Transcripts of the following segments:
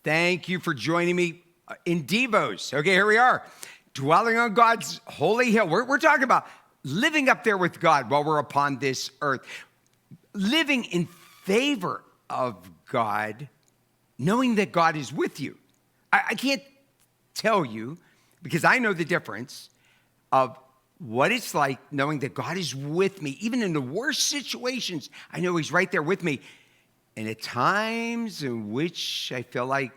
Thank you for joining me in Devos. Okay, here we are, dwelling on God's holy hill. We're talking about living up there with God while we're upon this earth, living in favor of God, knowing that God is with you. I can't tell you, because I know the difference of what it's like knowing that God is with me. Even in the worst situations, I know he's right there with me. And at times in which I feel like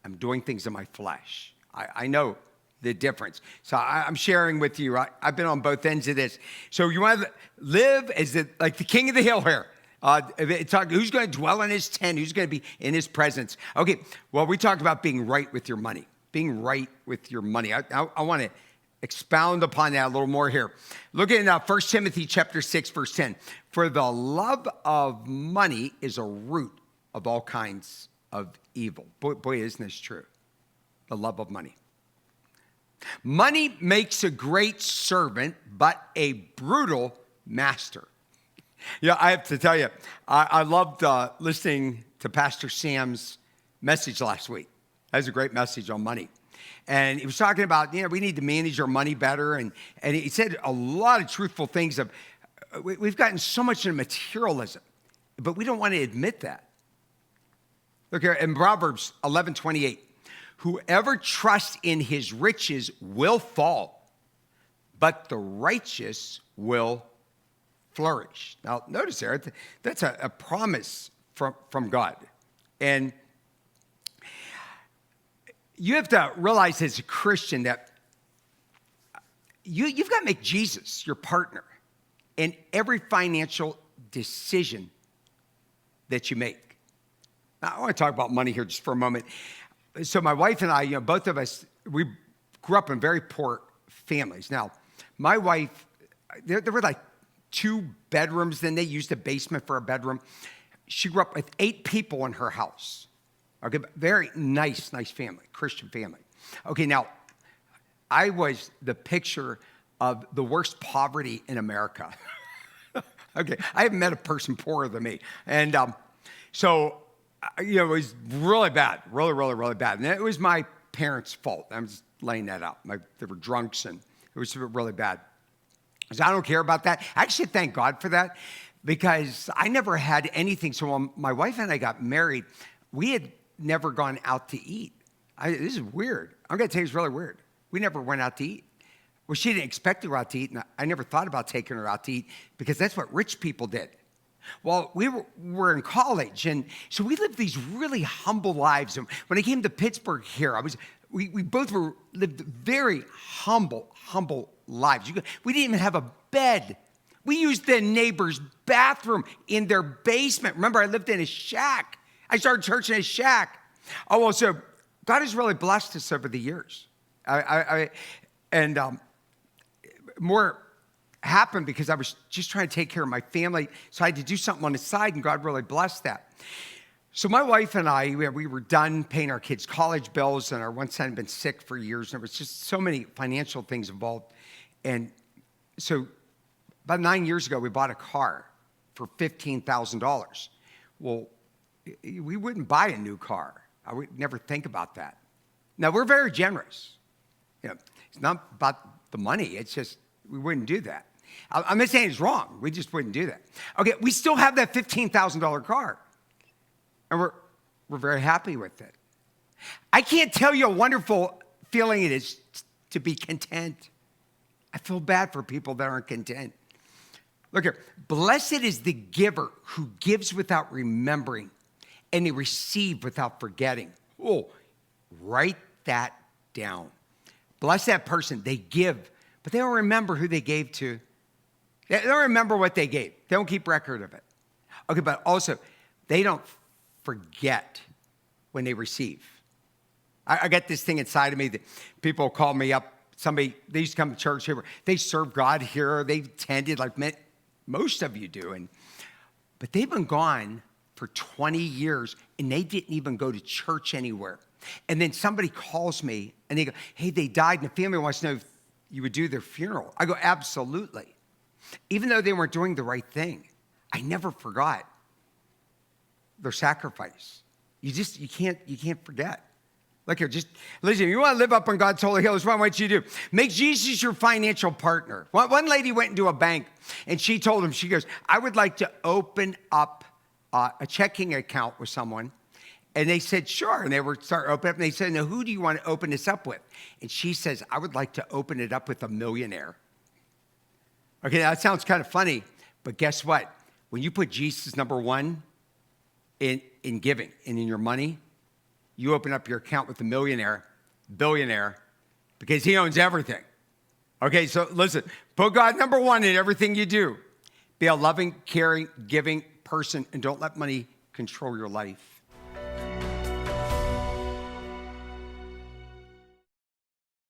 I'm doing things in my flesh, I know the difference. So I'm sharing with you. I've been on both ends of this. So you want to live as like the king of the hill here. Who's going to dwell in his tent? Who's going to be in his presence? Okay, well, we talked about being right with your money. Being right with your money. I want to expound upon that a little more here. Look at 1 Timothy chapter 6, verse 10. For the love of money is a root of all kinds of evil. Boy, isn't this true? The love of money. Money makes a great servant, but a brutal master. Yeah, I have to tell you, I loved listening to Pastor Sam's message last week. That was a great message on money. And he was talking about, we need to manage our money better. And he said a lot of truthful things of, we've gotten so much into materialism, but we don't want to admit that. Look here in Proverbs 11:28, whoever trusts in his riches will fall, but the righteous will flourish. Now, notice there, that's a promise from God. And you have to realize as a Christian that you've got to make Jesus your partner in every financial decision that you make. Now, I want to talk about money here just for a moment. So my wife and I, both of us, we grew up in very poor families. Now, my wife, there were like 2 bedrooms, then they used a basement for a bedroom. She grew up with 8 people in her house. Okay, very nice family, Christian family. Okay, now, I was the picture of the worst poverty in America. Okay, I haven't met a person poorer than me. And so, it was really bad, really bad. And it was my parents' fault. I'm just laying that out. They were drunks, and it was really bad. So I don't care about that. I actually thank God for that, because I never had anything. So when my wife and I got married, we had never gone out to eat. This is weird. I'm going to tell you, it's really weird. We never went out to eat. Well, she didn't expect to go out to eat, and I never thought about taking her out to eat, because that's what rich people did. Well, we were in college, and so we lived these really humble lives. And when I came to Pittsburgh here, we both lived very humble lives. We didn't even have a bed. We used the neighbor's bathroom in their basement. Remember, I lived in a shack. I started church in a shack. Oh, well, so God has really blessed us over the years. More happened because I was just trying to take care of my family. So I had to do something on the side, and God really blessed that. So my wife and I, we were done paying our kids' college bills, and our one son had been sick for years, and there was just so many financial things involved. And so about 9 years ago, we bought a car for $15,000. Well, we wouldn't buy a new car. I would never think about that. Now, we're very generous. It's not about the money. It's just we wouldn't do that. I'm not saying it's wrong. We just wouldn't do that. Okay, we still have that $15,000 car, and we're very happy with it. I can't tell you a wonderful feeling it is to be content. I feel bad for people that aren't content. Look here. Blessed is the giver who gives without remembering, and they receive without forgetting. Oh, write that down. Bless that person. They give, but they don't remember who they gave to. They don't remember what they gave. They don't keep record of it. Okay, but also, they don't forget when they receive. I got this thing inside of me that people call me up. They used to come to church here. They serve God here. They attended like most of you do. But they've been gone for 20 years, and they didn't even go to church anywhere. And then somebody calls me, and they go, hey, they died, and the family wants to know if you would do their funeral. I go, absolutely. Even though they weren't doing the right thing, I never forgot their sacrifice. You can't forget. Look here, just listen, you want to live up on God's holy hill, this is what I want you to do. Make Jesus your financial partner. One lady went into a bank and she told him, she goes, I would like to open up a checking account with someone. And they said, sure. And they were starting to open up. And they said, now, who do you want to open this up with? And she says, I would like to open it up with a millionaire. Okay, now that sounds kind of funny. But guess what? When you put Jesus number one in giving and in your money, you open up your account with a millionaire, billionaire, because he owns everything. Okay, so listen, put God number one in everything you do. Be a loving, caring, giving person, and don't let money control your life.